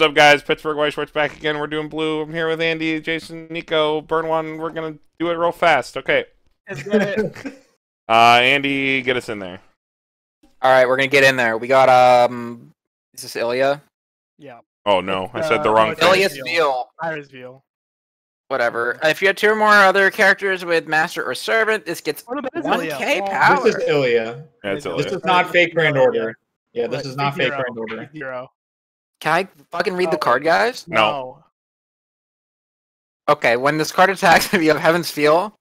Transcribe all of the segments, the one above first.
What's up, guys? Pittsburgh Weiss Schwarz back again. We're doing blue. I'm here with Andy, Jason, Niko, Burn One. We're gonna do it real fast. Okay. Let's get it. Andy, get us in there. All right, we're gonna get in there. We got is this Ilya? Yeah. Oh no, I said the wrong thing. Ilya's Veal. Iris Veal. Whatever. If you have two or more other characters with Master or Servant, this gets What about this 1k Ilya? power. This is Ilya. Yeah, it's This Ilya. This is not fake Grand Order. Yeah, this Like, is not fake zero. Grand Order. Zero. Can I fucking read the Oh, card, guys? No. Okay, when this card attacks, if you have Heaven's Feel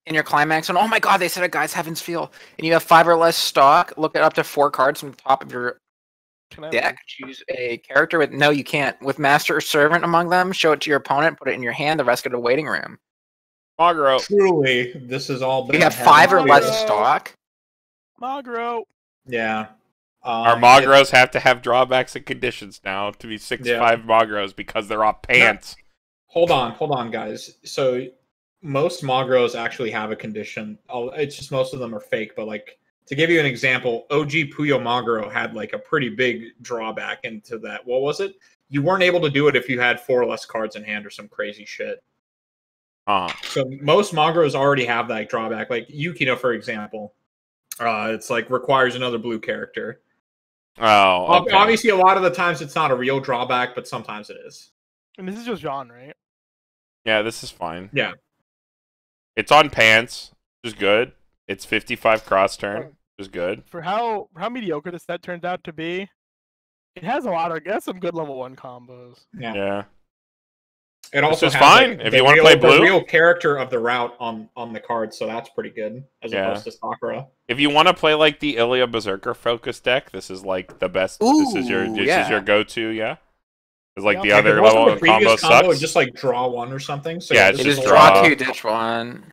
in your climax, and oh my god, they said it, guys, Heaven's Feel, and you have 5 or less stock, look at up to 4 cards from the top of your Can I deck, choose a character with, no, you can't, with Master or Servant among them, show it to your opponent, put it in your hand, the rest go to the waiting room. Magro. Truly, this is all. We have been 5 or heavily- less stock. Magro. Yeah. Our Magros have to have drawbacks and conditions now to be 6/5 Magros because they're off pants. Hold on, guys. So most Magros actually have a condition. It's just most of them are fake. But like to give you an example, OG Puyo Magro had like a pretty big drawback into that. What was it? You weren't able to do it if you had 4 or less cards in hand or some crazy shit. So most Magros already have that drawback. Like Yukino, for example, it's like requires another blue character. Oh, okay. Obviously, a lot of the times it's not a real drawback, but sometimes it is. And this is just Jean, right? Yeah, this is fine. Yeah. It's on pants, which is good. It's 55 cross turn, which is good. For how mediocre this set turns out to be, it has a lot of, it has some good level 1 combos. Yeah. It also is has, fine like, if the you want to real- play blue. the real character of the route on the card, so that's pretty good as Yeah. opposed to Sakura. If you want to play like the Ilya Berserker focus deck, this is like the best. This is your go-to. Yeah. It's like the Yeah, other But wasn't level the of combo previous combo sucks. just like draw 1 or something. So Yeah, this it's It is is just a draw lot- 2, ditch 1.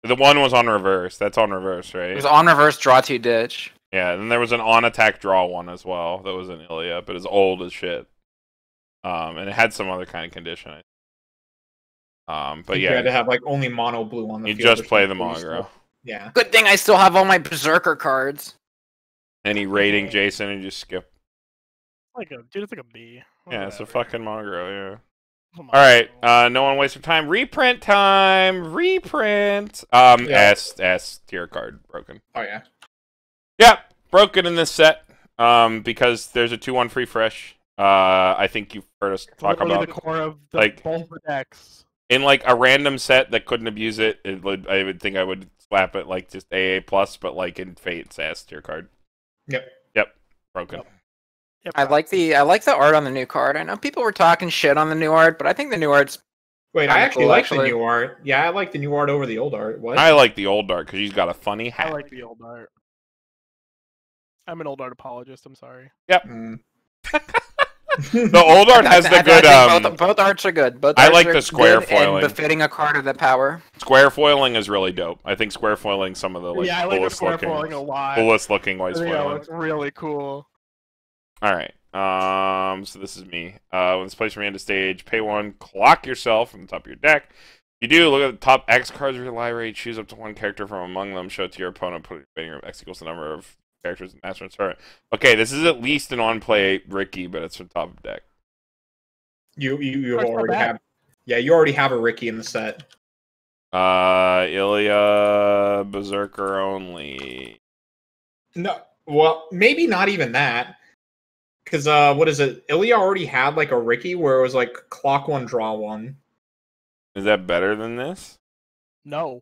The one was on reverse. That's on reverse, It right? was on reverse, draw 2, ditch. Yeah. Then there was an on attack draw one as well. That was an Ilya, but it's old as shit. And it had some other kind of condition. But You had to yeah, have like only mono blue on the you field. just or play the something. Magro. Yeah. Good thing I still have all my Berserker cards. Any rating Jason and just skip. It's like a B. Yeah, it's a fucking Magro. Yeah. Come on. All right, no one waste your time. Reprint time. Reprint. Yeah. S tier card broken. Oh yeah. Yeah, broken in this set. Because there's a 2/1 free fresh. I think you've heard us talk Literally about the core of the like- both the decks. in like a random set that couldn't abuse it. I would think I would slap it like just AA plus, but like in Fate, it's S tier card. Yep, broken. Yep. I like the art on the new card. I know people were talking shit on the new art, but I think the new art's Wait, I Kinda actually cool, like actually. the new art. Yeah, I like the new art over the old art. What? I like the old art because he's got a funny hat. I like the old art. I'm an old art apologist. I'm sorry. Mm. The old art has the good. I think both arts are good. Both I arts like are the square good foiling. and befitting a card of the power. Square foiling is really dope. I think square foiling some of the like Yeah, I like the coolest square looking, foiling a lot. coolest looking Weiss Yeah, foiling. it's really cool. All right. So this is me. When this plays from hand to stage, pay 1, clock yourself from the top of your deck. You do look at the top X cards of your library, choose up to 1 character from among them, show it to your opponent, put it in your waiting room. X equals the number of characters in Master and Servant. Okay, this is at least an on-play Ricky, but it's from top of deck. You First already back. have. Yeah, you already have a Ricky in the set. Ilya Berserker only. No, well, maybe not even that. Because what is it? Ilya already had like a Ricky where it was like clock 1, draw 1. Is that better than this? No.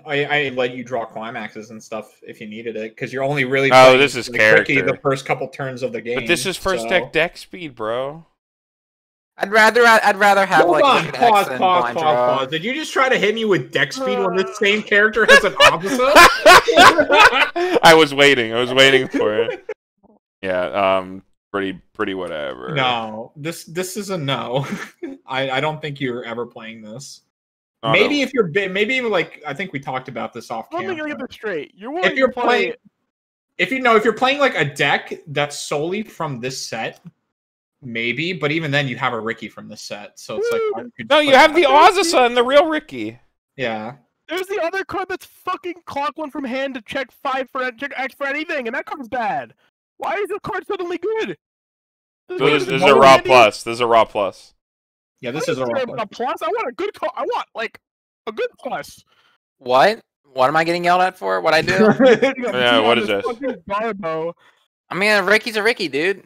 I let you draw climaxes and stuff if you needed it because you're only really. Oh, playing this is like, Ricky character. the first couple turns of the game. But this is first so- deck speed, bro. I'd rather have Hold like on, Wicked X pause, than pause, Blind pause, Draw. pause. Did you just try to hit me with deck speed when this same character has an opposite? I was waiting for it. Yeah, pretty whatever. No, this is a no. I don't think you're ever playing this. Oh, Maybe no. if you're maybe like I think we talked about this off One thing I camera. get this straight. You're willing If you're to play. if you're playing like a deck that's solely from this set, maybe. But even then, you have a Ricky from this set, so it's like why would No, just you put have the that? Azusa and the real Ricky. Yeah. There's the other card that's fucking clock 1 from hand to check 5 for check X for anything, and that card's bad. Why is the card suddenly good? So this is a raw plus. This is a raw plus. Yeah, this is a raw a plus. I want a good I want like a good plus. What? What am I getting yelled at for? What I do? Yeah, what is this? Garbo. I mean, a Ricky's a Ricky, dude.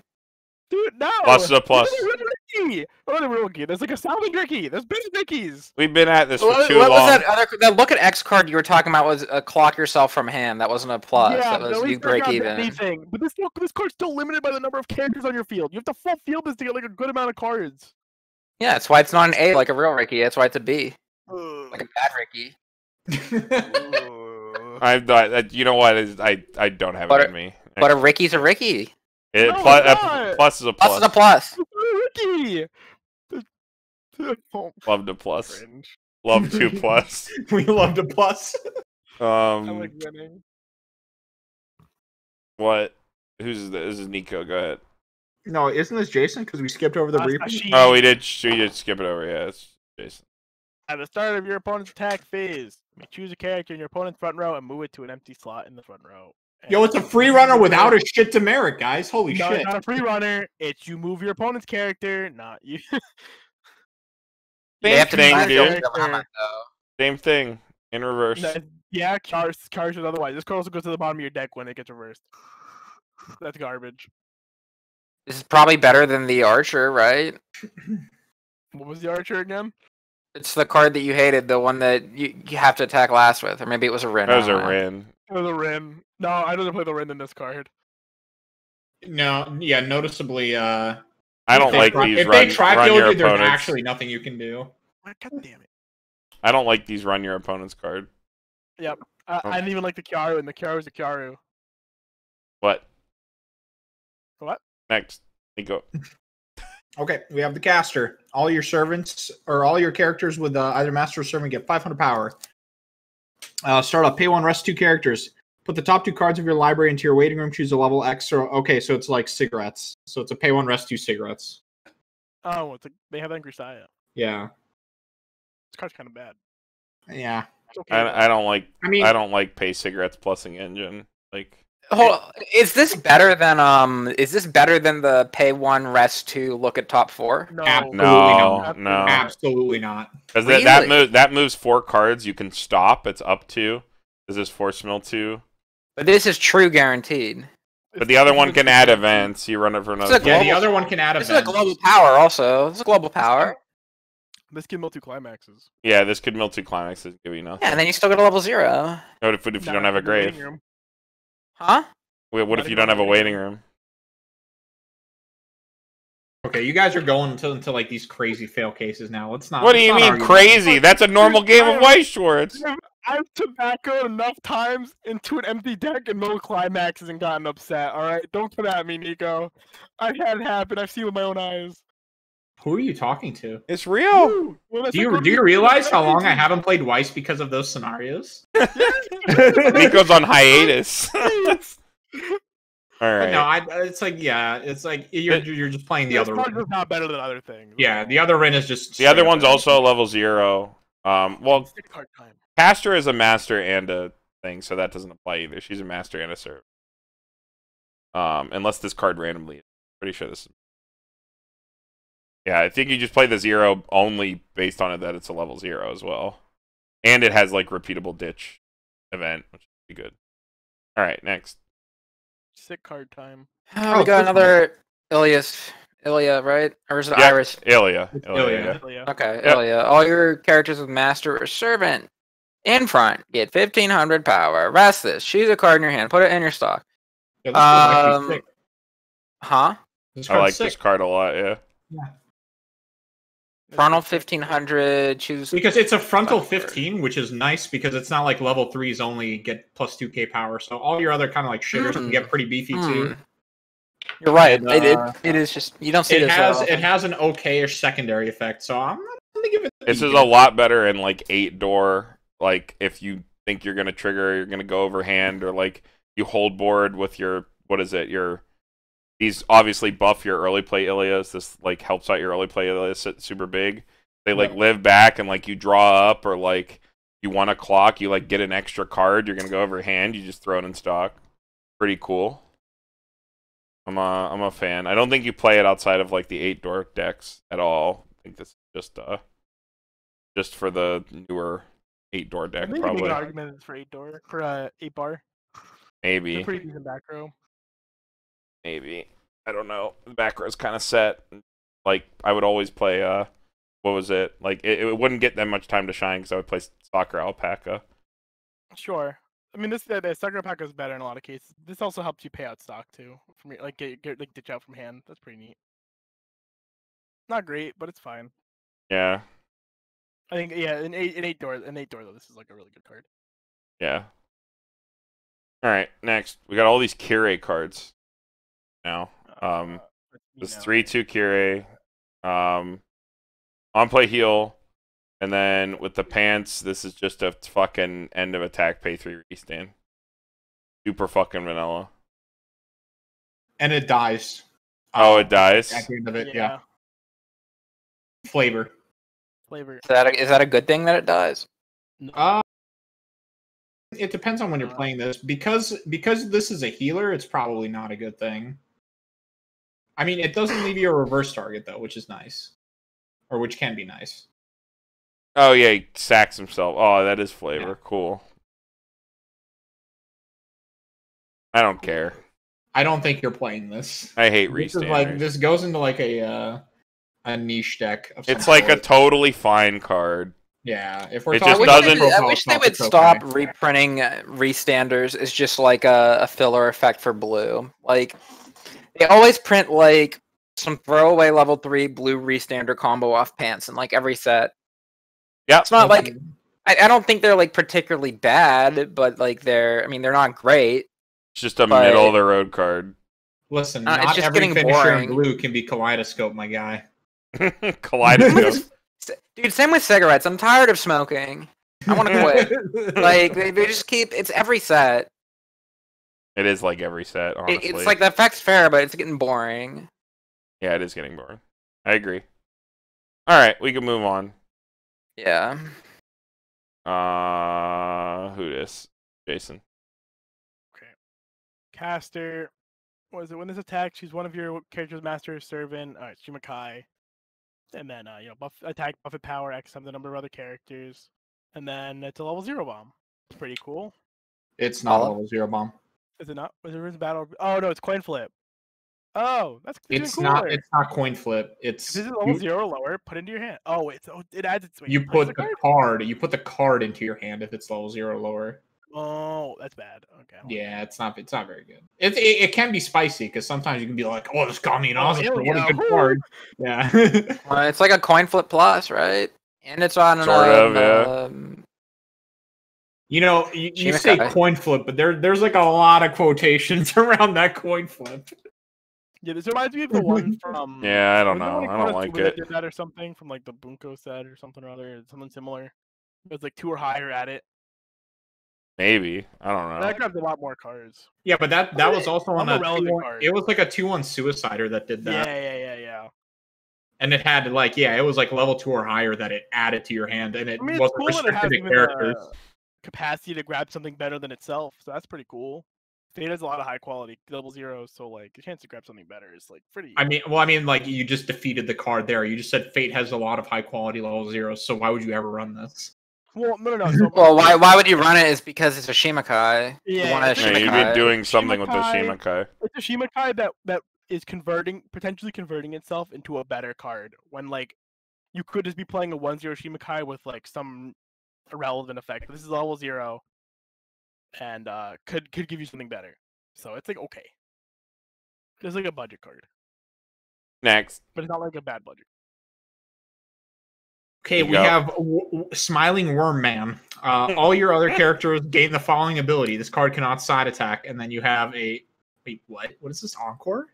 Dude, no. Plus is a plus. This is a real Ricky. What a real Ricky. There's like a salvage Ricky. There's better Rickies. We've been at this for What too was long. that other? That look at X card you were talking about was a clock yourself from hand. That wasn't a plus. Yeah, That was at you least break that's not even. anything. But this card's still limited by the number of characters on your field. You have to full field this to get like a good amount of cards. Yeah, that's why it's not an A like a real Ricky. That's why it's a B, like a bad Ricky. I'm not. You know what? I don't have it in me. But a Ricky's a Ricky. It, No, plus, it's not. plus is a Plus is a plus. plus. Ricky. Oh, Love to plus. cringe. Love to plus. We loved a plus. I like winning. What? Who's this? This is Niko. Go ahead. No, isn't this Jason? Because we skipped over the brief. Oh, we did skip it over. Yeah, it's Jason. At the start of your opponent's attack phase, you may choose a character in your opponent's front row and move it to an empty slot in the front row. Yo, it's a free runner without a shit demerit, guys. Holy No, shit. it's not a free runner. It's you move your opponent's character, not you. They have to thing, decide dude. their dilemma, though. Same thing in reverse. No, yeah, cars should otherwise. This card also goes to the bottom of your deck when it gets reversed. That's garbage. This is probably better than the Archer, right? What was the Archer again? It's the card that you hated, the one that you have to attack last with, or maybe it was a Rin. That was I a don't know. Rin. It was a Rin. No, I'd rather play the Rin than this card. No, yeah, noticeably. I don't like these If run, they run tri-field your you, there's opponents. actually nothing you can do. God damn it. I don't like these run your opponents card. Yep. I didn't even like the Kyaru, and the Kyaru's a Kyaru. What? What? Next. Niko. Okay, we have the caster. All your servants or all your characters with either master or servant get 500 power. Start off. Pay 1, rest 2 characters. Put the top 2 cards of your library into your waiting room. Choose a level X. Or okay, so it's like cigarettes. So it's a pay 1, rest 2 cigarettes. Oh, they have Angry Saya. Yeah, This card's kind of bad. yeah. It's okay. I don't like. I mean, I don't like pay cigarettes plusing engine. Like. Hold on. Is this better than the pay 1, rest 2, look at top 4? No. Absolutely No, not. no. absolutely not. Because Really? that moves 4 cards. You can stop. It's up to. This is force mill 2. But this is true guaranteed. But the other one can add events. You run it for another. It's a Yeah, the global- other one can add This is a events. global power also. This is a global power. This can mill 2 climaxes. Yeah, this could mill 2 climaxes. Give you nothing. Yeah, and then you still go to level 0. What if you don't have a grave? Huh? Wait, what if you don't have a waiting room? Okay, you guys are going into like these crazy fail cases now. Let's not. What do let's you not mean argue. crazy? That's a normal game of Weiss Schwarz. I've tobaccoed enough times into an empty deck and no climaxes and gotten upset. All right, don't come at me, Niko. I've had it happen. I've seen it with my own eyes. Who are you talking to? It's real. Dude, when I Do said go you to realize the how long I empty haven't played Weiss because of those scenarios? Niko's on hiatus. All right. No, it's like it's like you're just playing the This other card Rin. is not better than other things. Yeah, the other Rin is just The other straight one's up. also level 0. Well, Stick card time. Caster is a master and a thing, so that doesn't apply either. She's a master and a serve. Unless this card randomly. Pretty sure this is. Yeah, I think you just play the 0 only based on it that it's a level 0 as well. And it has like repeatable ditch event, which would be good. Alright, next. Sick card time. Oh, we got another Ilya, right? Or is it Yeah. Iris? Ilya. Ilya. Yeah. Okay, Yep. Ilya. All your characters with master or servant in front get 1500 power. Rest this. Choose a card in your hand. Put it in your stock. Yeah, this card's actually sick. Huh? This I card's like sick. this card a lot, yeah. Frontal 1500. Choose. Because it's a frontal Card. 15, which is nice because it's not like level 3s only get plus 2k power. So all your other kind of like shitters can get pretty beefy too. You're right. And, It is just you don't see It this. has an okay-ish secondary effect. So I'm gonna give it. This is a lot better in like 8 door. Like if you think you're gonna trigger, you're gonna go overhand, or like you hold board with your these obviously buff your early play Ilias. This like helps out your early play Ilias super big. They like live back and like you draw up, or like you want a clock, you like get an extra card, you're gonna go overhand, you just throw it in stock. Pretty cool. I'm a fan. I don't think you play it outside of like the 8-door decks at all. I think this is just for the newer 8-door I deck, think you probably. make an argument for 8-door for 8-bar. Maybe. It's a pretty decent back row. Maybe. I don't know. The back row's kind of set. Like, I would always play, what was it? Like, it wouldn't get that much time to shine because I would play Soccer Alpaca. Sure. I mean, the Sucker Alpaca is better in a lot of cases. This also helps you pay out stock too, from like get like ditch out from hand. That's pretty neat. Not great, but it's fine. Yeah. I think in 8-door though, this is like a really good card. Yeah. Alright, next. We got all these Kire cards now. This 3/2 Kire. On play heal. And then with the pants, this is just a fucking end of attack, pay 3 restand. Super fucking vanilla. And it dies. Oh, it dies? At the end of it, yeah. Flavor. Flavor. Is that a good thing that it dies? No. It depends on when you're playing this. Because this is a healer, it's probably not a good thing. I mean, it doesn't leave you a reverse target, though, which is nice. Or which can be nice. Oh, yeah, he sacks himself. Oh, that is flavor. Yeah. Cool. I don't care. I don't think you're playing this. I hate This is restanders. like this goes into like a niche deck. Of some It's like a sort. totally fine card. Yeah. If we're It talking just about doesn't- I profile wish they stuff, would it's stop okay. reprinting restanders as just like a filler effect for blue. Like they always print like some throwaway level 3 blue restander combo off pants in like every set. Yeah. It's not like I don't think they're like particularly bad, but like they're not great. It's just a But- middle of the road card. Listen, it's not just every getting finisher in boring. blue can be kaleidoscope, my guy. Kaleidoscope. Dude, same with cigarettes. I'm tired of smoking. I want to quit. Like they just keep. It's every set. It is like every set, honestly. It's like the effect's fair, but it's getting boring. Yeah, it is getting boring. I agree. Alright, we can move on. Yeah. Who dis? Jason. Caster. What is it? When this attack, choose one of your character's master or servant. Alright, Shimakai. And then buff attack, buffet power, X times the number of other characters. And then it's a level 0 bomb. It's pretty cool. It's not a level 0 bomb. Is it not? Was it battle? Oh no, it's coin flip. Oh, that's even It's cooler. not. It's not coin flip. If It's this is level 0 or lower, put it into your hand. Oh, it adds its. Wait, you plays put the card. You put the card into your hand if it's level 0 or lower. Oh, that's bad. Okay. Yeah, it's not very good. It can be spicy because sometimes you can be like, oh, this got me an awesome. hell What a yeah, good woo." card. Yeah. Well, it's like a coin flip plus, right? And it's on Sort of, yeah. You know, you say Shimakai. coin flip, but there's like a lot of quotations around that coin flip. Yeah, this reminds me of the one from. Yeah, I don't was there know. one I don't Konosuba like that it. Did that or something from like the Bunko set or something or other, something similar. It was like 2 or higher at it. Maybe. I don't know. That grabbed a lot more cards. Yeah, but that was also on I'm a a relevant 2-1 card. It was like a 2-1 Suicider that did that. Yeah. And it had like it was like level 2 or higher that it added to your hand, and it I mean, it's wasn't cool that it has restricted to even characters. the capacity to grab something better than itself, so that's pretty cool. Fate has a lot of high quality level 0, so like the chance to grab something better is like pretty. I mean, like you just defeated the card there. You just said Fate has a lot of high quality level 0s, so why would you ever run this? Well, no. So, Well, why would you run it? Is because it's a Shimakai. Yeah, You want a it's Yeah, a you'd be Shimakai. doing something with the Shimakai. Shimakai. It's a Shimakai that is potentially converting itself into a better card when like you could just be playing a 1/0 Shimakai with like some irrelevant effect. This is level 0 and could give you something better. So it's like okay. It's like a budget card, Next. but it's not like a bad budget. Okay, we Yep. have Smiling Worm Man. All your other characters gain the following ability. This card cannot side attack, and then you have a wait. What? What is this encore?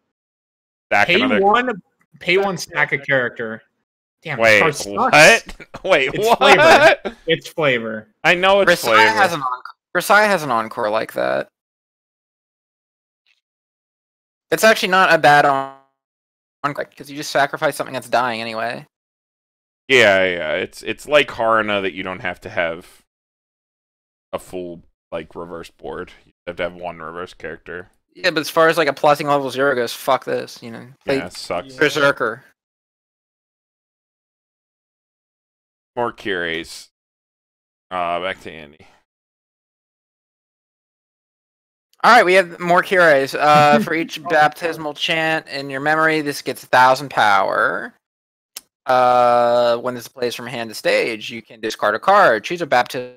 Stack Pay another. one stack a character. Damn, this Wait, card sucks. what? Wait, It's what? flavor. It's flavor. I know it's Versailles flavor. has an Versailles has an encore like that. It's actually not a bad encore because you just sacrifice something that's dying anyway. Yeah. It's like Haruna that you don't have to have a full like reverse board. You have to have one reverse character. Yeah, but as far as like a plussing level 0 goes, fuck this. You know, play Yeah, it sucks. Yeah. Berserker. More Curays. Back to Andy. All right, we have more cures. For each baptismal chant in your memory, this gets 1,000 power. When this plays from hand to stage, you can discard a card, choose a baptism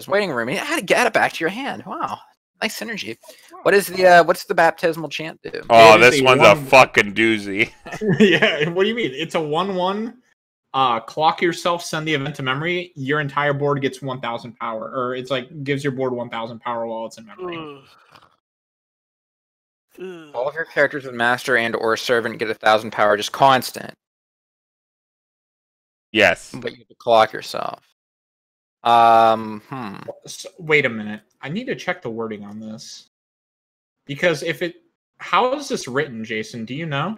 waiting room, and add it back to your hand. Wow, nice synergy. What is the what's the baptismal chant do? Oh, It is this a one's a 1/1. fucking doozy. Yeah, what do you mean? It's a 1/1. Clock yourself, send the event to memory. Your entire board gets 1,000 power, or it's like gives your board 1,000 power while it's in memory. All of your characters with master and or servant get 1,000 power, just constant. Yes. But you have to clock yourself. So, wait a minute. I need to check the wording on this because how is this written, Jason? Do you know?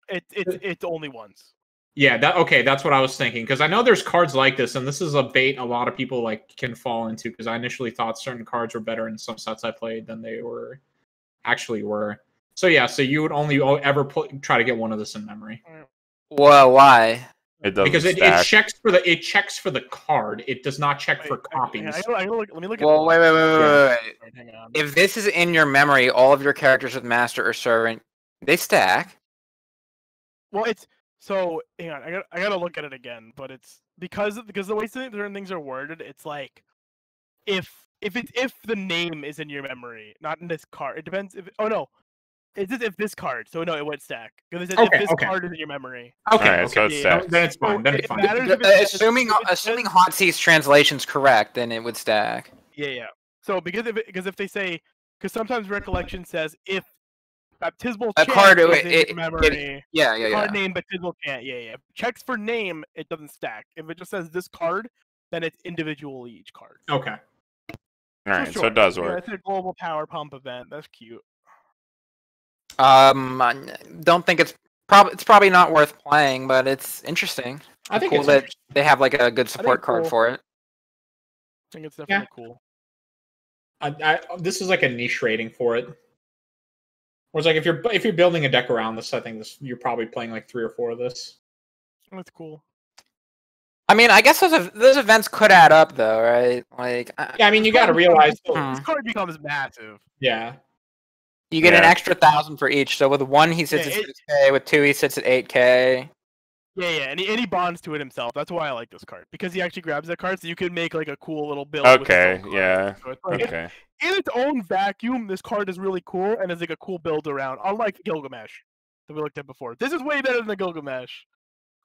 It's only once. Yeah, that's what I was thinking because I know there's cards like this, and this is a bait a lot of people like can fall into because I initially thought certain cards were better in some sets I played than they actually were. So yeah, so you would only ever try to get one of this in memory. Well, why? It doesn't Because it stack. checks for the card. It does not check for copies. Let me look Well, wait. Wait, hang on. If this is in your memory, all of your characters with master or servant, they stack. Well, it's so hang on. I gotta look at it again, but it's because the way certain things are worded. It's like if the name is in your memory, not in this card. It depends if it's just if this card. So no, it would stack because if this card is in your memory. Okay, Alright, so it stacks. Then it's fine. Then it's It fine. matters if it says- Assuming if it assuming says- Hot Sea's translation's correct, then it would stack. Yeah. So because if they say sometimes recollection says if baptismal A chant card, is it- in it- your memory. Yeah. Card name baptismal chant. Yeah. Checks for name, it doesn't stack. If it just says this card, then it's individually each card. Okay. All right, so it does Yeah, work. it's a global power pump event. That's cute. I don't think it's probably not worth playing, but it's interesting. I think Cool it's that they have like a good support card cool. for it. I think it's definitely cool. this is like a niche rating for it. Whereas like if you're building a deck around this, I think you're probably playing like 3 or 4 of this. That's cool. I mean, I guess those events could add up, though, right? Like, Yeah, I mean you got to realize. Hmm. This card becomes massive. Yeah. you get an Yeah. extra 1,000 for each. So with 1, he sits Yeah, at 6K. With 2, he sits at 8K. Yeah, and he bonds to it himself. That's why I like this card because he actually grabs that card, so you can make like a cool little build. with his Okay, own card. yeah. So it's like, Okay. in its own vacuum, this card is really cool and is like a cool build around. Unlike Gilgamesh that we looked at before, this is way better than the Gilgamesh.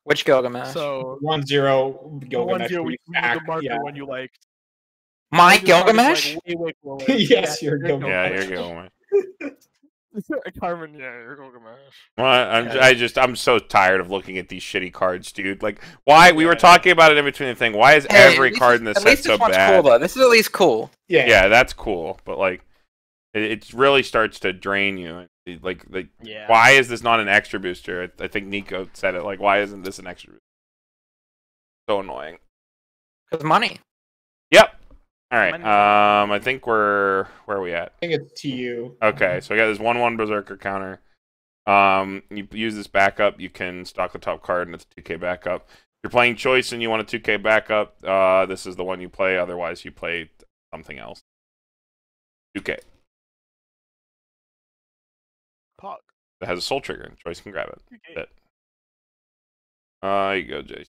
Which Gilgamesh? So 1-0 the one Gilgamesh. here we back. the marker Yeah. one you liked. My This card is, Gilgamesh? Like, way cooler. Yes, Yeah, you're your Gilgamesh. Yeah, you're going. Carmen, yeah, you're Gilgamesh. Well, I'm so tired of looking at these shitty cards, dude. Like, why we were Yeah. talking about it in between the thing. Why is Hey, every at least card in this at set least so this one's bad? cool, though. This is at least cool. Yeah. Yeah, that's cool, but like, it really starts to drain you. Like, Yeah. why is this not an extra booster? I think Niko said it. Like, why isn't this an extra booster? So annoying. Because money. Yep. All right. Money. I think where are we at? I think it's TU. Okay, so we got this 1/1 Berserker counter. You use this backup, you can stock the top card, and it's a 2K backup. If you're playing choice and you want a 2K backup, this is the one you play. Otherwise, you play something else. 2K. Pog. That has a soul trigger, and choice can grab it. Okay. Here you go, Jason.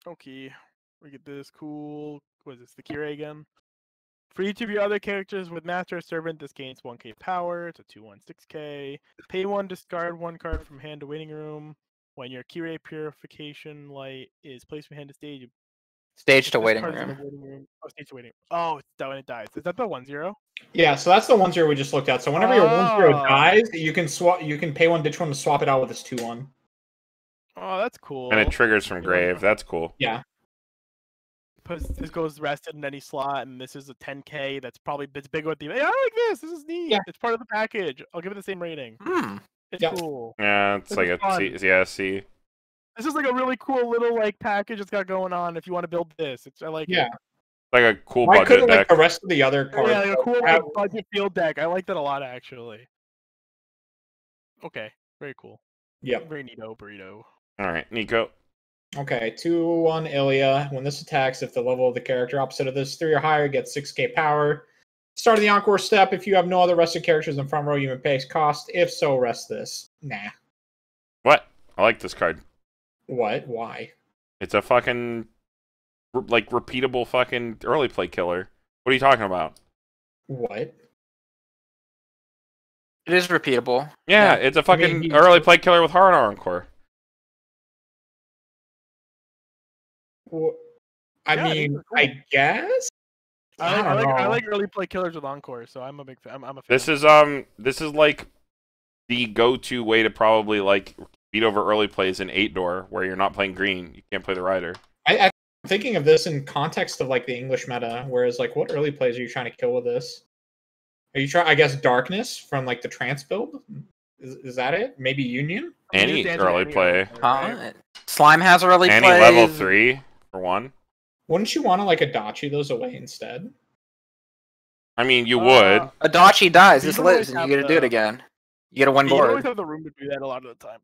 Okay. We get this cool. What is this? The Kira again. For each of your other characters with Master or Servant, this gains 1K power. It's a 2/16K. Pay 1, discard 1 card from hand to waiting room. When your Kira Purification Light is placed from hand to stage, Stage to this waiting card's in room. the waiting room. Oh, stage to waiting. Oh, it's that when it dies. Is that the 1/0? Yeah, so that's the 1-0 we just looked at. So whenever your 1-0 Oh. dies, you can swap. You can pay 1, ditch 1 to swap it out with this 2-1. Oh, that's cool. And it triggers from grave. That's cool. Yeah. Because this goes rested in any slot, and this is a 10K. That's probably it's bigger with the. Hey, I like this. This is neat. Yeah. It's part of the package. I'll give it the same rating. Hmm. It's Yeah. cool. Yeah, it's This like is a fun. C. This is like a really cool little like package it's got going on. If you want to build this, I like Yeah. it. like a cool Why budget couldn't deck. like the rest of the other cards? Yeah, like a cool have- budget field deck. I like that a lot, actually. Okay, very cool. Yep. Very neato burrito. All right, Niko. Okay, 2/1 Ilya. When this attacks, if the level of the character opposite of this 3 or higher gets 6k power. Start of the Encore step. If you have no other rested characters in front row, you may pay cost. If so, rest this. Nah. What? I like this card. What? Why? It's a fucking like repeatable fucking early play killer. What are you talking about? What? It is repeatable. Yeah, Yeah. it's a I mean, fucking he's- early play killer with hard Encore. Wh- I Yeah, mean, these are cool. I guess. I don't like know. early play killers with Encore, so I'm a big fan. I'm a fan. This is like the go-to way to probably like beat over early plays in 8-door where you're not playing green. You can't play the rider. I'm thinking of this in context of like the English meta, whereas like what early plays are you trying to kill with this? Are you trying? I guess Darkness from like the trance build. Is that it? Maybe Union. Any early play. right? Slime has early Any plays. level 3 for one. Wouldn't you want to like Adachi those away instead? I mean, you would. Adachi dies. You This can always lives, and you have get to do it the- again. You get a win You always board. have the room to do that a lot of the time.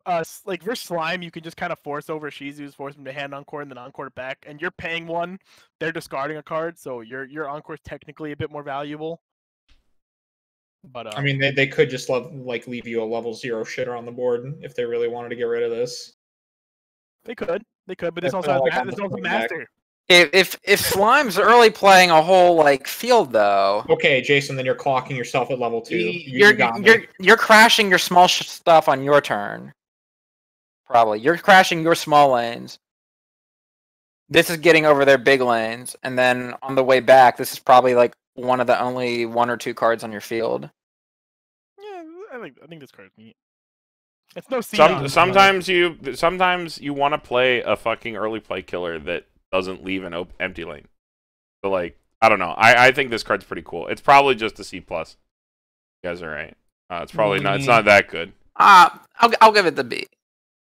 Like versus Slime, you can just kind of force over Shizu's, force them to hand Encore and then Encore back, and you're paying one. They're discarding a card, so your Encore is technically a bit more valuable. But I mean, they could just leave you a level 0 shitter on the board if they really wanted to get rid of this. they could, but this That's also all, has like, on this the also deck. Master. If Slime's early playing a whole like field though, Okay, Jason, then you're clocking yourself at level 2. you're got me. you're crashing your small stuff on your turn. Probably you're crashing your small lanes. This is getting over their big lanes, and then on the way back, this is probably like one of the only 1 or 2 cards on your field. Yeah, I think this card's neat. It's no Xenon, Sometimes you want to play a fucking early play killer that doesn't leave an empty lane. So like, I don't know. I think this card's pretty cool. It's probably just a C+. You guys are right. It's probably not. It's not that good. I'll give it the B.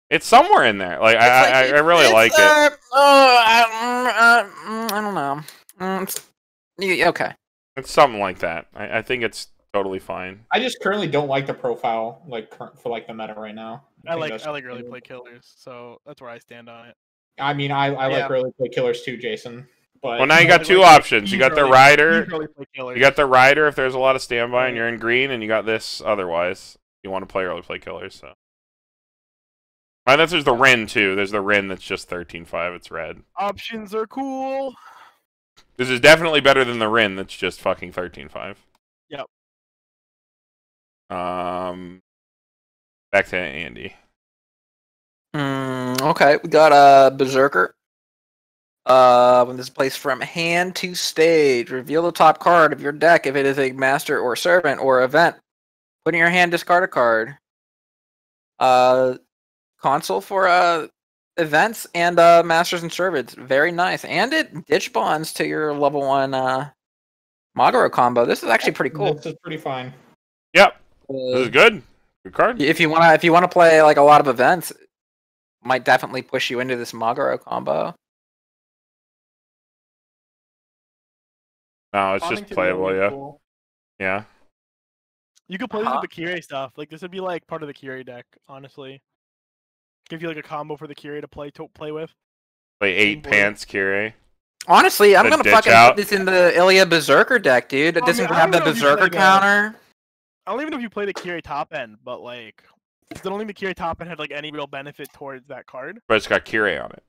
It's somewhere in there. Like I really like it. I don't know. Okay. It's something like that. I think it's totally fine. I just currently don't like the profile for like the meta right now. I think like that's- early play killers, so that's where I stand on it. I mean, I Yeah. like early play killers too, Jason. But Well, now you got Like, two like, options. You these got the early- rider. these early play killers. You got the rider if there's a lot of standby and you're in green, and you got this otherwise. You want to play early play killers, so. And then there's the Rin too. There's the Rin that's just 13/5. It's red. Options are cool. This is definitely better than the Rin that's just fucking 13/5. Yep. Back to Andy. Okay, we got Berserker. When this is placed from hand to stage, reveal the top card of your deck if it is a master or servant or event. Put in your hand, discard a card. Console for events and masters and servants. Very nice. And it ditch bonds to your level 1 Maguro combo. This is actually pretty cool. This is pretty fine. Yep. This is good. Good card. If you wanna play like a lot of events, it might definitely push you into this Maguro combo. No, it's just playable, yeah. Cool. Yeah. You could play this with the Kyrie stuff. Like this would be like part of the Kyrie deck, honestly. Give you like a combo for the Kyrie to play with. Play 8 board. pants, Kyrie. Honestly, I'm The gonna ditch fucking out. put this in the Ilya Berserker deck, dude. It I doesn't mean, I have the don't know if you Berserker play counter. I don't even know if you play the Kyrie top end, but like, I don't think the Kyrie top end had like any real benefit towards that card. But it's got Kyrie on it.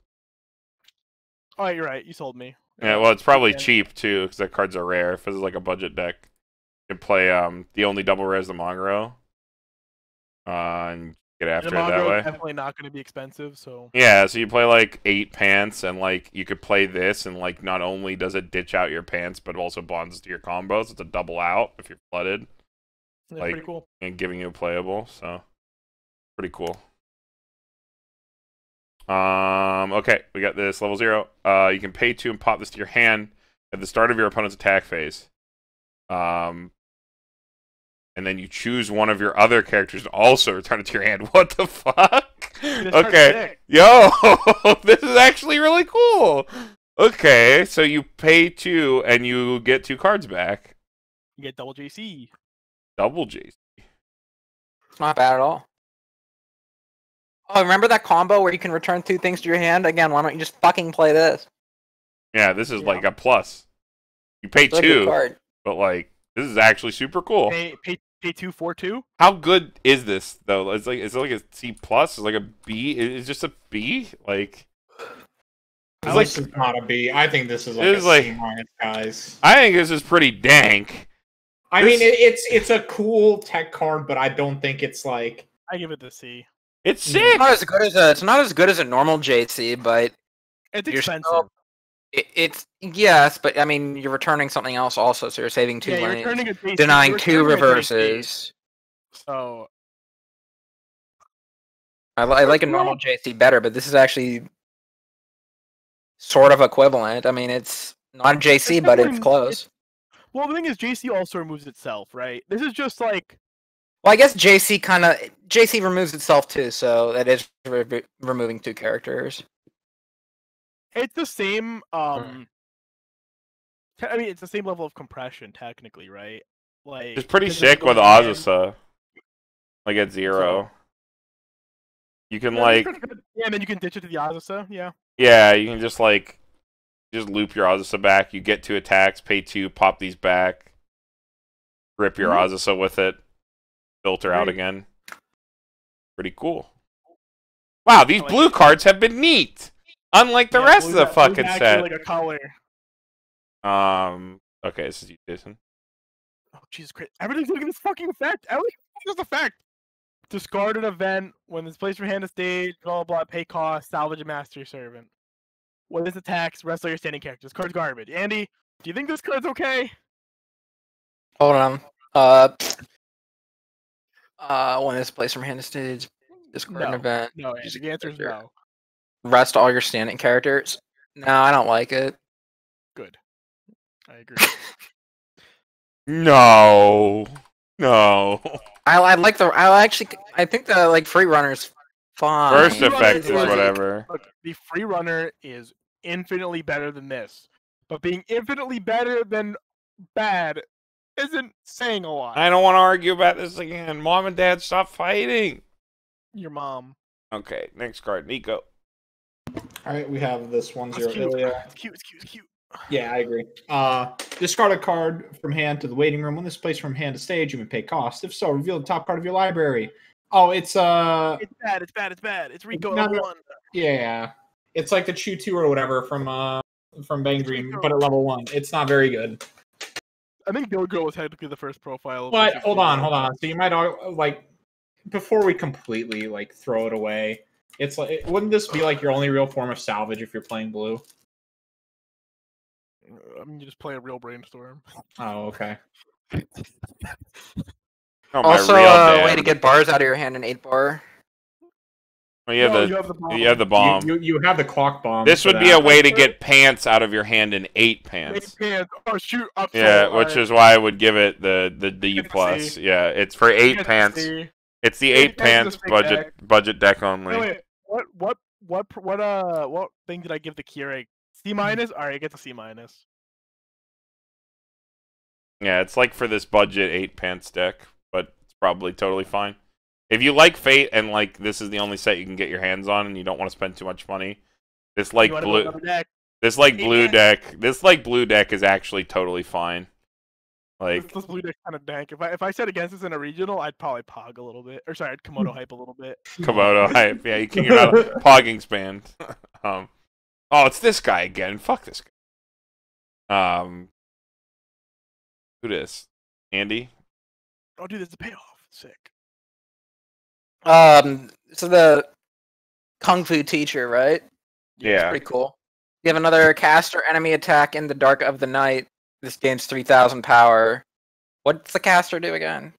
Oh, you're right. You sold me. Yeah, well, it's probably Yeah. cheap, too, because that cards are rare. If it's like a budget deck, you can play the only double res the Maguro. And get after The it that Maguro way. is definitely not going to be expensive, so. Yeah, so you play like 8 pants, and like you could play this, and like not only does it ditch out your pants, but also bonds to your combos. It's a double out if you're flooded, That's Like- pretty cool. and giving you a playable. So pretty cool. Okay, we got this level 0. You can pay 2 and pop this to your hand at the start of your opponent's attack phase. And then you choose one of your other characters and also return it to your hand. What the fuck? This card's Okay. sick. Yo, this is actually really cool. Okay, so you pay 2 and you get 2 cards back. You get double JC. Double JC. It's not bad at all. Oh, remember that combo where you can return 2 things to your hand? Again, why don't you just fucking play this? Yeah, this is Yeah. like a plus. You pay It's a good 2, card. but like this is actually super cool. Pay 2 for 2. How good is this though? It's like a C plus. It's like a B. It's just a B. Like At least it's not a B. I think this is like This is a like- C minus, guys. I think this is pretty dank. I this- mean, it's a cool tech card, but I don't think it's like. I give it the C. It's It's sick. not as good as a normal JC, but It's You're expensive. still- it's yes, but I mean you're returning something else also, so you're saving 2 yeah, you're lanes, returning a JC. denying you're 2 returning a JC, reverses. So I like a normal JC better, but this is actually sort of equivalent. I mean, it's not a JC, It's but it's definitely- close. well, the thing is, JC also removes itself, right? This is just like Well, I guess JC removes itself too, so that is removing 2 characters. it's the same. I mean, it's the same level of compression technically, right? Like It's pretty because sick it's with going in. Azusa. Like at 0. You can Yeah, like yeah, and then you can ditch it to the Azusa. Yeah. yeah, you can just like just loop your Azusa back. You get 2 attacks, pay 2, pop these back, rip your Mhm. Azusa with it, filter out Great. again. Pretty cool. Wow, these I like blue it. cards have been neat. Unlike the Yeah, rest of blue's the blue's fucking actually set. like a color. Okay, this is you, Jason. Oh Jesus Christ! Everything's looking at this fucking effect. Everything this effect. Discard an event when it's placed from hand to stage. Blah blah blah. Pay cost. Salvage a master servant. When this attacks, wrestle your standing character. This card's garbage. Andy, do you think this card's okay? Hold on. When it's placed from hand to stage, discard an No. event. No, Just Andy. The answer is character. no. Rest all your standing characters. No, I don't like it. Good. I agree. No. No. I think the like free runner's fine. First Free runner effect is is like- whatever. Look, the free runner is infinitely better than this, but being infinitely better than bad isn't saying a lot. I don't want to argue about this again. Mom and Dad, stop fighting. Your mom. Okay, next card, Niko. All right, we have this It's 1-0 cute. earlier. It's cute. It's cute. It's cute. Yeah, I agree. Discard a card from hand to the waiting room. When this is placed from hand to stage, you may pay cost. If so, reveal the top card of your library. Oh, it's It's bad. It's bad. It's bad. It's Rico No, level no. 1. yeah, it's like the Chew 2 or whatever from Bang Dream, but at level 1. It's not very good. I think Bill Girl was technically the first profile. of But this hold season. on. So you might like before we completely like throw it away. It's like wouldn't this be like your only real form of salvage if you're playing blue? I mean, you just play a real brainstorm. Oh, okay. Oh, my Also, real a dad. way to get bars out of your hand in 8-bar. Oh, you have No, the you have the bomb. you have the bomb. You have the clock bomb. This for would be that. a way to get pants out of your hand in 8 pants. Oh shoot! Yeah, which is why I would give it the D Get the plus. C. Yeah, it's for 8 pants. It's the 8 Eight pants pants is a big budget deck only. Wait, what thing did I give the Keurig? C minus. All right, I get the C minus. Yeah, it's like for this budget 8 pants deck, but it's probably totally fine. If you like Fate and like this is the only set you can get your hands on and you don't want to spend too much money, this like You wanna build blue another deck? this like blue Yeah. deck is actually totally fine. Like This blue deck kind of dank. If I said against this in a regional, I'd probably pog a little bit. Or sorry, I'd Komodo hype a little bit. Komodo hype. Yeah, you can get out of pogging span. Oh, it's this guy again. Fuck this guy. Who this? Andy? Oh, dude, there's a payoff. Sick. So the Kung Fu teacher, right? Yeah. Pretty cool. You have another caster enemy attack in the dark of the night. This gains 3,000 power. What's the caster do again?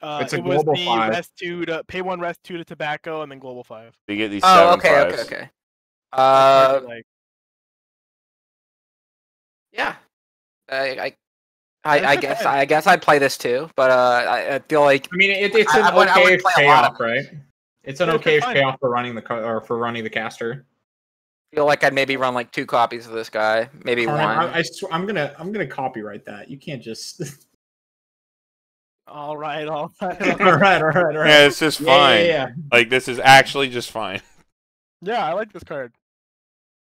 It's a it was global the 5. rest 2 to pay 1 rest 2 to tobacco and then global 5. You get these Oh, 7 okay, fives. okay. Like, Yeah. I guess I'd play this too, but I feel like I mean, it's an I would okay play a lot of payoff, right? It's an Yeah, it's okay fine. payoff for running the caster. Feel like I'd maybe run like 2 copies of this guy, maybe Carmen, one. I'm gonna copyright that. You can't just. All right, all right. all right. Yeah, it's just fine. Yeah. Like, this is actually just fine. Yeah, I like this card.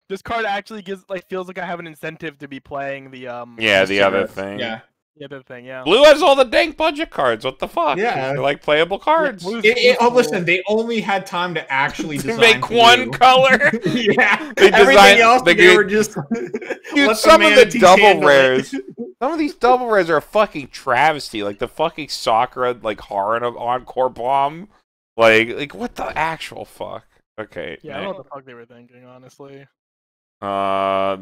This card actually feels like I have an incentive to be playing the Yeah, the other thing. Yeah. the other thing. Yeah. Blue has all the dank budget cards. What the fuck? Yeah. They're like playable cards. Blue's Oh, cool. listen, they only had time to actually To design make blue. one color. Yeah. They Everything designed- else, they they were did- just. Dude, let some of the manatees double handle it. rares. Some of these double rares are a fucking travesty. Like the fucking Sakura, like Haran of Encore Bomb. Like what the actual fuck? Okay. Yeah, I don't know what the fuck they were thinking, honestly.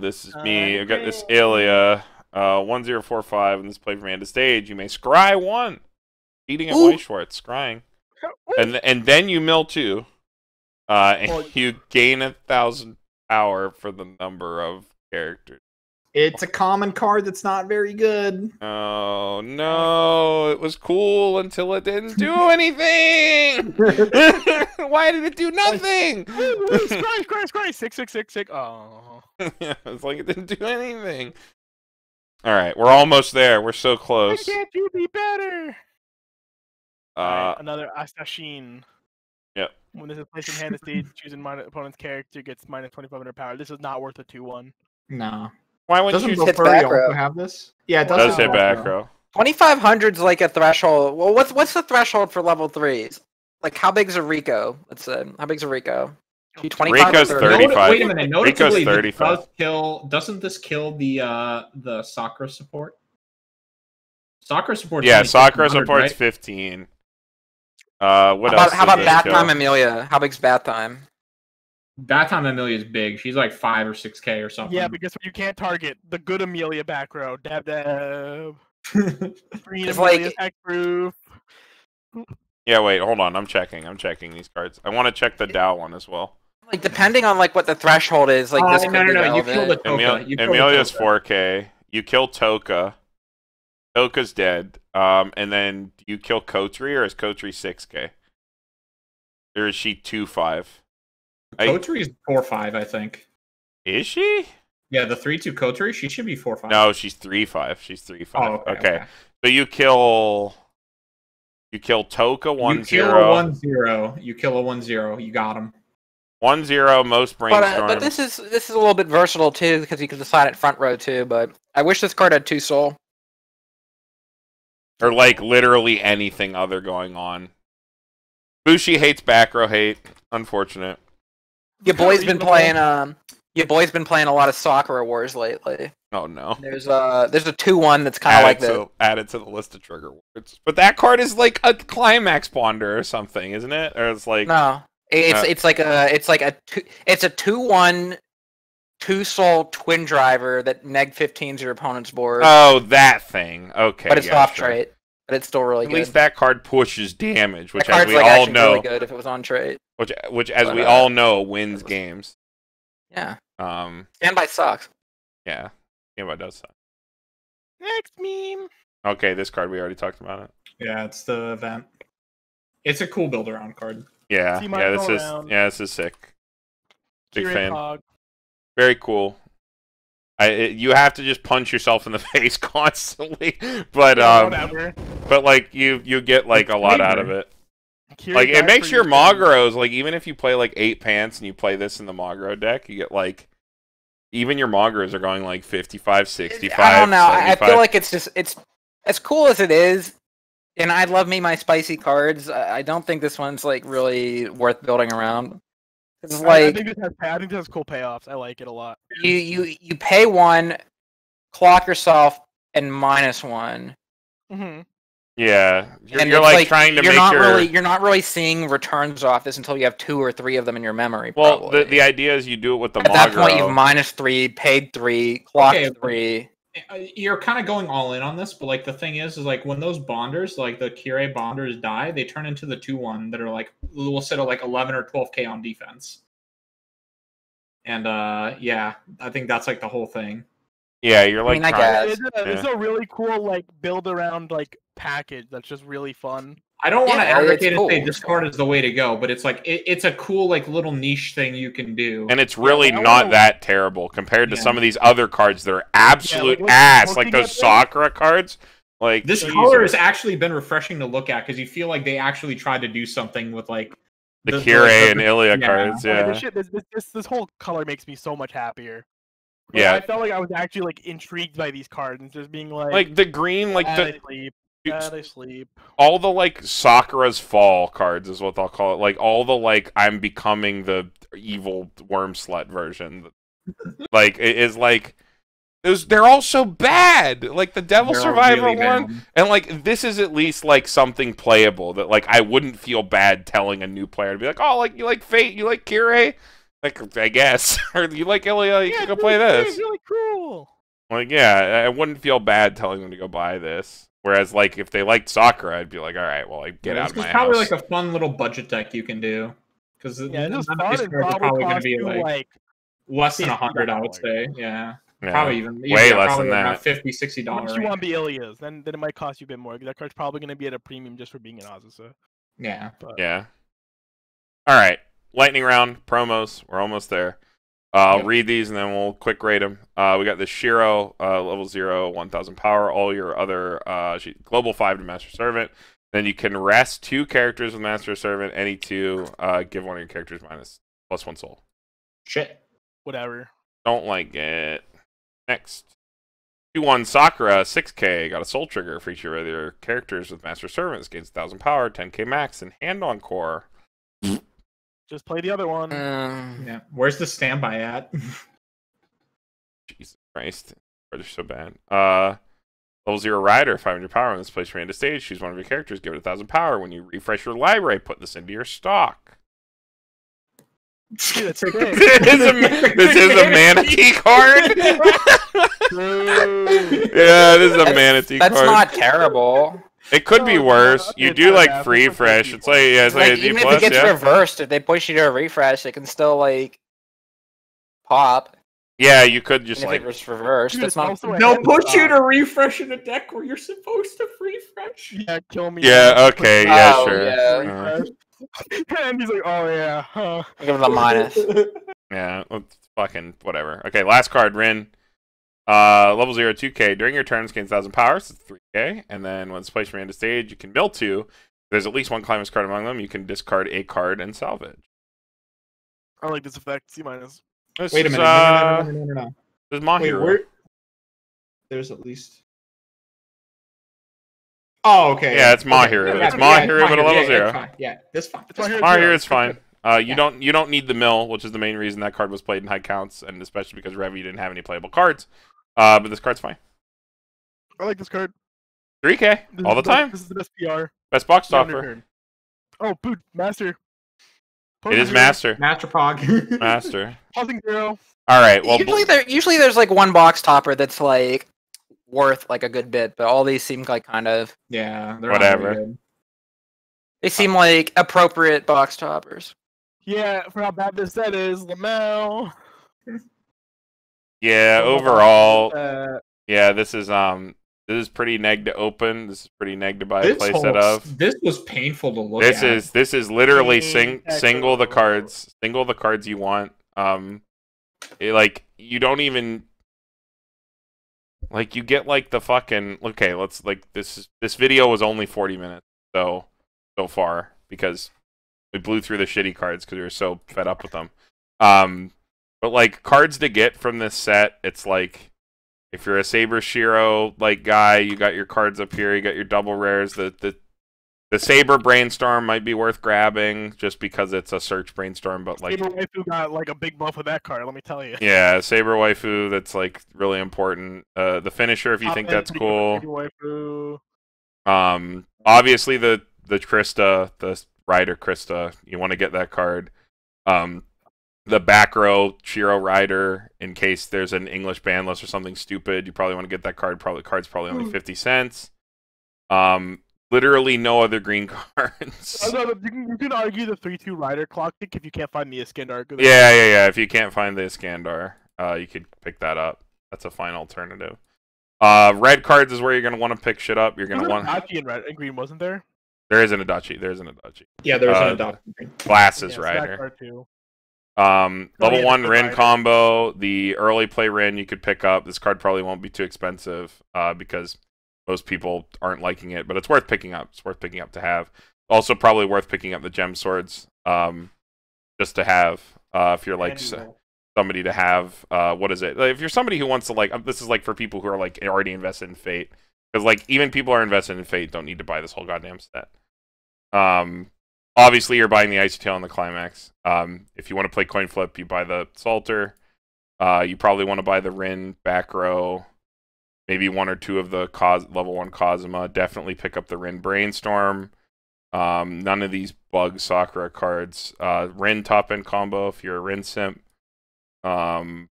This is me. I've got this Ilya. 1045 in this play from hand to stage. You may scry 1. Beating at Weiss Schwarz, scrying. And then you mill 2. And you gain 1,000 power for the number of characters. It's a common card that's not very good. Oh no, it was cool until it didn't do anything. Why did it do nothing? Scry. 6. Oh. It's like it didn't do anything. All right, we're almost there. We're so Why close. can't you be better? Alright, another Asashin. Yep. When this is placed in hand to stage, choosing my opponent's character gets minus 2,500 power. This is not worth a 2/1. No. Why wouldn't Doesn't you? hit Bofuri back also row? have this? Yeah, it It does does hit back row. 2,500's like a threshold. Well, what's the threshold for level 3s? Like, how big's a Rico? Let's say, how big's a Rico? 25 Rico's or 30. 35. Wait a minute. Notably, Rico's 35. doesn't this kill the Sakura support? Sakura support. Yeah, Sakura 1,600, support's right? 15. What else? How about does it bath kill? time Amelia? How big's bath time? That time Amelia is big. She's like 5 or 6K or something. Yeah, because you can't target the good Amelia back row. Dab. Green It's Amelia's like- hack proof. Yeah, wait, hold on. I'm checking these cards. I want to check the Dow one as well. Like, depending on like what the threshold is, like this could be no. You killed relevant. the Toka. You killed the Amelia's Toka. 4K. You kill Toka. Toka's dead. And then do you kill Kotri, or is Kotri 6K? Or is she 2-5? Kotri is 4/5, I think. Is she? Yeah, the 3/2 Kotri, she should be 4/5. No, she's 3-5. She's 3-5. Oh, okay. So you kill Toka 1-0. You kill a 1-0. You kill a 1-0. You got him. 1-0, most brainstorm. But this is a little bit versatile too, because you can decide it front row too. But I wish this card had 2 soul. Or like literally anything other going on. Bushi hates back row hate. Unfortunate. Your boy's been playing a lot of Sakura Wars lately. Oh no. There's a 2/1 that's kind of like the Added to the list of trigger words. But that card is like a climax bonder or something, isn't it? Or it's like no. It's a 2/1 2 soul twin driver that neg 15s your opponent's board. Oh, that thing. Okay. but it's off gotcha. trait. But it's still really At good. least that card pushes damage, which that as card's we like all actually know, really good if it was on trait. which as But, we all know wins was- games. Yeah. Um, Standby sucks. yeah. Yeah, but it does suck. Next meme. Okay, this card we already talked about it. Yeah, it's the event. It's a cool build around card. Yeah, See my yeah, this go is around. this is sick. Big Kira fan. Cog. Very cool. You have to just punch yourself in the face constantly, but Whatever. but like you get like a lot out of it. Kira Like it died makes for your you. Magros, like even if you play like 8 pants and you play this in the Magro deck, you get like even your Magros are going like 55, 65. I don't know. I 75. feel like it's as cool as it is, and I love me my spicy cards. I don't think this one's like really worth building around. It's I like think this has cool payoffs. I like it a lot. you pay 1, clock yourself, and -1. Mm-hmm. Yeah, And you're it's like trying to you're make not your you're not really seeing returns off this until you have 2 or 3 of them in your memory. well. probably. The idea is you do it with the At that point, you've Magro. -3, paid 3, clocked Okay. 3. You're kind of going all in on this, but like the thing is like when those bonders, like the Kire bonders die, they turn into the 2/1 that are like we'll sit at like 11 or 12K on defense. And yeah, I think that's like the whole thing. Yeah, you're like I trying. guess. It's a really cool like build around like package that's just really fun. I don't want to Yeah, it's advocate cool. and say this card is the way to go, but it's like it's a cool like little niche thing you can do. And it's really I not wanna- that terrible compared to Yeah. some of these other cards that are absolute like ass, like looking those at them- Sakura cards. Like This Jesus. color has actually been refreshing to look at because you feel like they actually tried to do something with like the Kirei and Ilya yeah. cards. Like, Yeah, this whole color makes me so much happier. Like, yeah. I felt like I was actually like intrigued by these cards and just being Like the green, like "Ah, the they sleep, ah, they sleep. all the like Sakura's fall cards is what they'll call it. Like all the like I'm becoming the evil worm slut version. Like it is like they're all so bad. Like the Devil They're all Survivor really one, bad. and like this is at least like something playable that like I wouldn't feel bad telling a new player to be like, oh, like you like Fate, you like Kirei, like I guess, or you like Ilya, you can go play this. It's really cool. Like, yeah, I wouldn't feel bad telling them to go buy this. Whereas, like, if they liked Sakura, I'd be like, all right, well, like, get out of my It's probably house. like a fun little budget deck you can do because Yeah, none it's of fun these and cards are probably probably going to cost be you like less than 100, I would $50. say. Yeah, Yeah. probably even Way yeah, less probably than around that. $50, $60. Unless you range. want the Ilias, then it might cost you a bit more. 'Cause that card's probably going to be at a premium just for being an Azusa. Yeah. But Yeah. All right. Lightning round, promos. We're almost there. I'll Yep. read these and then we'll quick rate them. We got the Shiro, level 0, 1000 power. All your other global 5 to Master Servant. Then you can rest 2 characters with Master Servant. Any 2, give one of your characters +1 soul. Shit. whatever. Don't like it. Next. 2-1 Sakura, 6k. Got a soul trigger for each of your other characters with Master Servants. Gains 1000 power, 10k max, and hand on core. Just play the other one. Yeah. Where's the standby at? Jesus Christ. They're so bad. Level 0 Rider, 500 power. When this place from end of stage, choose one of your characters, give it 1000 power. When you refresh your library, put this into your stock. Dude, that's sick. This is a manatee card? Yeah, this is a manatee That's card. not terrible. It could be No, worse. no, You it's do not like bad. free It's like a fresh. D+. It's like it's like Like a D even if plus. it gets Yeah. reversed, if they push you to a refresh, it can still like pop. Yeah, you could just Even if like it was reversed, Dude, that's it's not. also a They'll hand put you stop. to refresh in a deck where you're supposed to refresh. Yeah, kill me. Yeah, okay, yeah, Oh, sure. yeah. And he's like, oh yeah. Huh. Give it a minus. Yeah, it's fucking whatever. Okay, last card, Rin. Level 0, 2k. During your turns, gains 1000 power, so it's 3k. And then when it's placed from end of stage, you can mill 2. If there's at least one climax card among them, you can discard a card and salvage. I like this effect. C-. This Wait a is, minute. No. This is Wait, Mahiro. where? There's at least. Oh, okay. Yeah, it's Mahiro. Yeah, It's Mahiro, but a level yeah, 0. it's fine. Yeah, that's fine. It's Mahiro. Mahiro, it's fine. You Yeah. don't need the mill, which is the main reason that card was played in high counts, and especially because Revi didn't have any playable cards. But this card's fine. I like this card. 3k This all is the time. This is the best PR. Best box Your stopper. turn. Oh, boot master. It is master. Master Pog. Master. Pausing 0. All right. Well, Usually there's like one box topper that's like worth like a good bit, but all these seem like kind of Yeah, they're Whatever. all really good. they seem like appropriate box toppers. Yeah, for how bad this set is, Lamau. yeah. Oh, Overall, yeah. This is pretty neg to open. This is pretty neg to buy a playset of. This was painful to look This at. is literally Dang, single the Echo. cards, single the cards you want. Like you don't even like you get like the fucking okay. Let's like this video was only 40 minutes so far because we blew through the shitty cards because we were so fed up with them. But like cards to get from this set, it's like if you're a Saber Shiro like guy, you got your cards up here. You got your double rares. The Saber Brainstorm might be worth grabbing just because it's a search brainstorm, but like Saber Waifu got like a big buff with that card, let me tell you. yeah, Saber Waifu that's like really important. The finisher if you think that's cool. Waifu. Obviously the Krista, the Rider Krista, you want to get that card. The back row Shiro Rider, in case there's an English ban list or something stupid, you probably want to get that card. Card's probably only 50 cents. Literally no other green cards. You can argue the 3/2 Rider clock tick if you can't find the Iskandar. Yeah. If you can't find the Iskandar, you could pick that up. That's a fine alternative. Red cards is where you're gonna want to pick shit up. You're gonna want. Adachi in red and green, wasn't there? There is an Adachi. There's an Adachi. Yeah, there's an adoption. Glasses Yeah, so that rider. card too. Level yeah, 1 the Rin rider. combo. The early play Rin you could pick up. This card probably won't be too expensive because most people aren't liking it, but it's worth picking up. It's worth picking up to have. Also, probably worth picking up the gem swords just to have if you're like somebody to have. What is it? Like, if you're somebody who wants to like, this is like for people who are like already invested in Fate, because like even people who are invested in Fate don't need to buy this whole goddamn set. Obviously, you're buying the Icy Tail and the Climax. If you want to play coin flip, you buy the Salter. You probably want to buy the Rin back row. Maybe one or two of the level 1 Cosma. Definitely pick up the Rin Brainstorm. None of these bug Sakura cards. Rin top end combo if you're a Rin simp. Fucking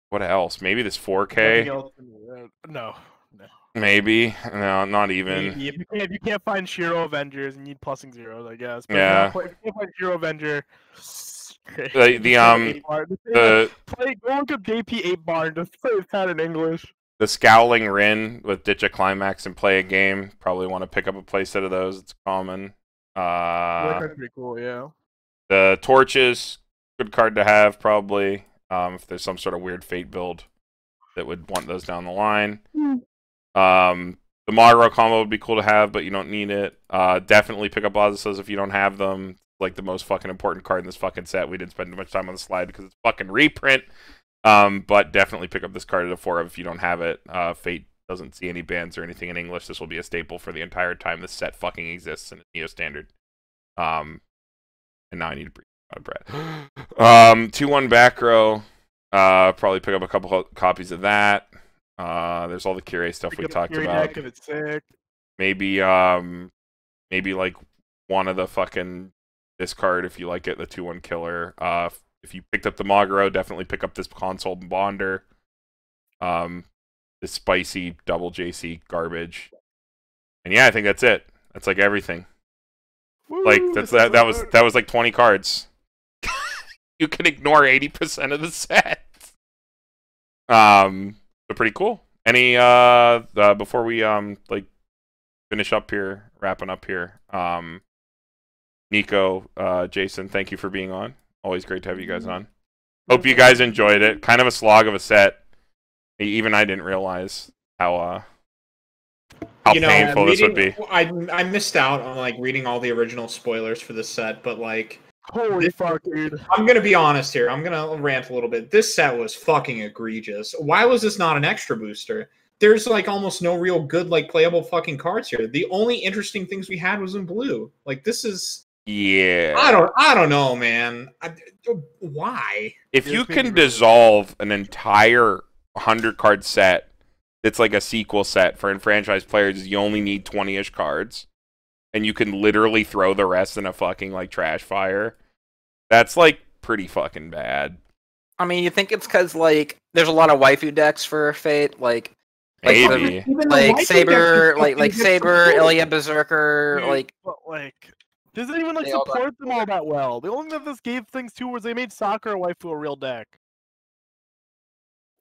what else? Maybe this 4K. No. Maybe no, not even. Maybe. If you can't find Shiro Avengers, you need plussing zeros, I guess. But Yeah. If you can't find Shiro Avenger, go look up JP 8 bar and just play that in English. The Scowling Rin with Ditch a Climax and play a game. Probably want to pick up a playset of those. It's common. That's pretty cool, yeah. The Torches, good card to have probably. If there's some sort of weird Fate build that would want those down the line. The Magro combo would be cool to have, but you don't need it. Definitely pick up Blazisos if you don't have them. Like the most fucking important card in this fucking set. We didn't spend much time on the slide because it's fucking reprint. But definitely pick up this card at a 4 if you don't have it. Fate doesn't see any bans or anything in English. This will be a staple for the entire time this set fucking exists in Neo Standard. And now I need to breathe out of breath. 2-1 back row. Probably pick up a couple copies of that. There's all the Kyrie stuff we talked about. Deck if it's sick. Maybe like one of the fucking discard if you like it, the 2-1 killer. If you picked up the Magro, definitely pick up this console bonder. This spicy double JC garbage. And yeah, I think that's it. That's like everything. Woo, Like that was like 20 cards. You can ignore 80% of the set. So pretty cool. Any before we like finish up here, wrapping up here. Niko, Jason, thank you for being on. Always great to have you guys on. Hope you guys enjoyed it. Kind of a slog of a set. Even I didn't realize how painful this would be. I missed out on like reading all the original spoilers for this set, but like, holy fuck, dude! I'm gonna be honest here. I'm gonna rant a little bit. This set was fucking egregious. Why was this not an extra booster? There's like almost no real good like playable fucking cards here. The only interesting things we had was in blue. Like this is. Yeah. I don't know, man. Why? If you can dissolve an entire 100-card set that's like a sequel set for enfranchised players, you only need 20-ish cards, and you can literally throw the rest in a fucking like trash fire. That's like pretty fucking bad. I mean, you think it's because like there's a lot of waifu decks for Fate, like Maybe. like Saber, like Saber, Ilya Berserker, Dude, but like. Doesn't even like support them all that well. The only thing that this gave things to was they made Sakura waifu a real deck.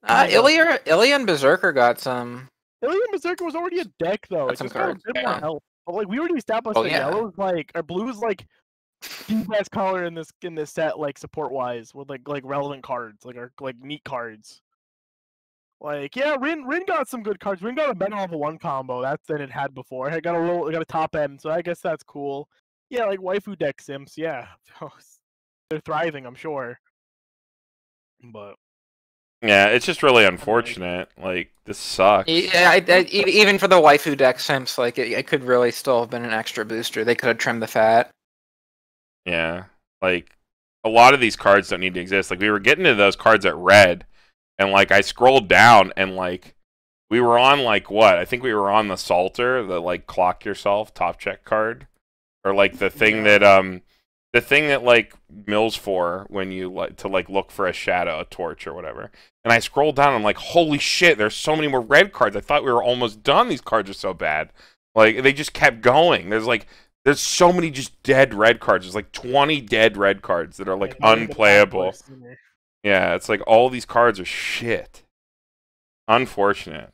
Ilya and Berserker got some. Ilya and Berserker was already a deck though. It Some just got a cards, bit more yeah. help. But like we already established that yellow's like or blue's like the best color in this set, like support wise, with like relevant cards, like neat cards. Like yeah, Rin got some good cards. Rin got a better level 1 combo than it had before. It got a top end, so I guess that's cool. Yeah, like waifu deck simps, yeah. They're thriving, I'm sure. But Yeah, it's just really unfortunate. Like, this sucks. Yeah, even for the waifu deck simps, like it could really still have been an extra booster. They could have trimmed the fat. Yeah, like a lot of these cards don't need to exist. Like we were getting to those cards at red, and like I scrolled down, and like we were on like what? I think we were on the Salter, the like clock yourself top check card, or like the thing that like mills for when you like to like look for a shadow, a torch or whatever. And I scrolled down, and I'm like, holy shit! There's so many more red cards. I thought we were almost done. These cards are so bad. Like they just kept going. There's so many just dead red cards. There's like 20 dead red cards that are like unplayable. Yeah, it's like all these cards are shit. Unfortunate.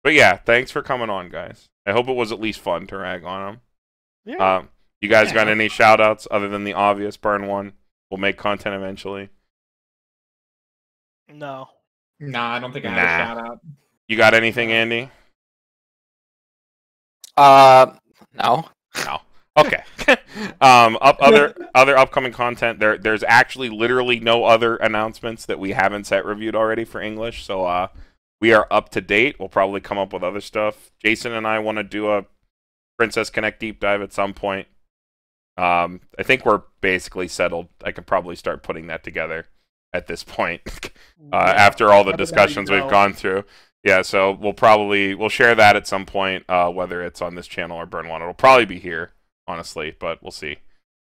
But yeah, thanks for coming on, guys. I hope it was at least fun to rag on them. Yeah. You guys got any shout outs other than the obvious burn one? We'll make content eventually. No. Nah, I don't think I have a shout out. You got anything, Andy? No. No. Okay. Other upcoming content. There's actually literally no other announcements that we haven't set reviewed already for English. So we are up to date. We'll probably come up with other stuff. Jason and I want to do a Princess Connect deep dive at some point. I think we're basically settled. I could probably start putting that together at this point after all the discussions we've gone through. Yeah, so we'll share that at some point, whether it's on this channel or Burn One. It'll probably be here, honestly, but we'll see.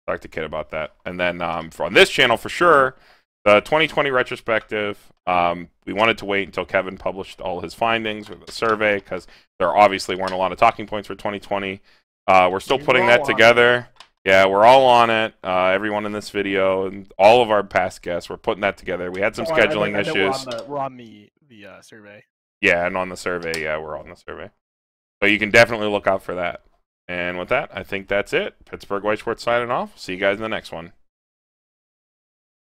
Talk to Kid about that. And then on this channel, for sure, the 2020 retrospective, we wanted to wait until Kevin published all his findings with the survey, because there obviously weren't a lot of talking points for 2020. We're still putting that together. Yeah, we're all on it. Everyone in this video and all of our past guests, we're putting that together. We had some scheduling issues. We're on the survey. Yeah, and on the survey, we're on the survey. So you can definitely look out for that. And with that, I think that's it. Pittsburgh Weiss Schwarz signing off. See you guys in the next one.